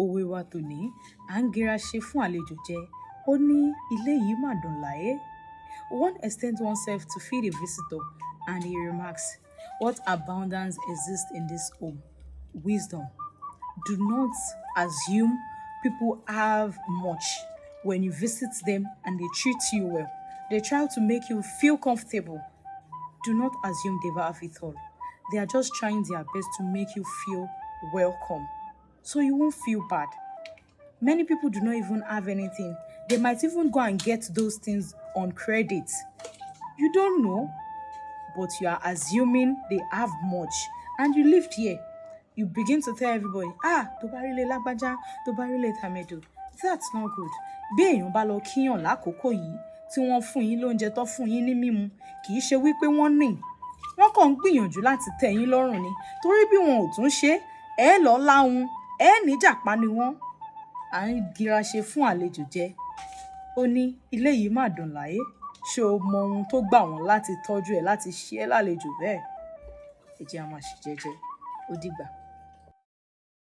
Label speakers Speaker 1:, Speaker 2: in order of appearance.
Speaker 1: òwe wa tòní à ń gera ṣe fún àlejò jẹ. Ó ní ilé yìí mà dùn láyé. One extends oneself to feed a visitor and he remarks, "What abundance exists in this home? Wisdom. Do not assume people have much when you visit them and they treat you well. They try to make you feel comfortable. Do not assume they have it all. They are just trying their best to make you feel welcome, so you won't feel bad. Many people do not even have anything. They might even go and get those things on credit. You don't know, but you are assuming they have much. And you lived here. You begin to tell everybody, tó bá rí ilé lágbájá, tó bá rí ilé tàmẹ̀dò." That's not good. Bí èèyàn bá lọ kíyàn lákòókò yìí, tí wọ́n fún yín lóúnjẹ tó fún yín ní mímu, kì í ṣe wípé wọ́n ní. Wọ́n kàn ń gbìyànjú láti tẹ́ yín lọ́rùn ni. Torí bí wọn ò tún ṣe, ẹ lọ láhun, ẹ ní jàpá ni wọ́n. À ń gira ṣe fún àlejò jẹ. Ó ní ilé yìí mà dùn láyé. Ṣé o mọ ohun tó gbà wọ́n láti tọ́jú ẹ, láti ṣe ẹ́ lálejò bẹ́ẹ̀? Ẹ jẹ́ a máa ṣe jẹ́jẹ́. Ó dìgbà.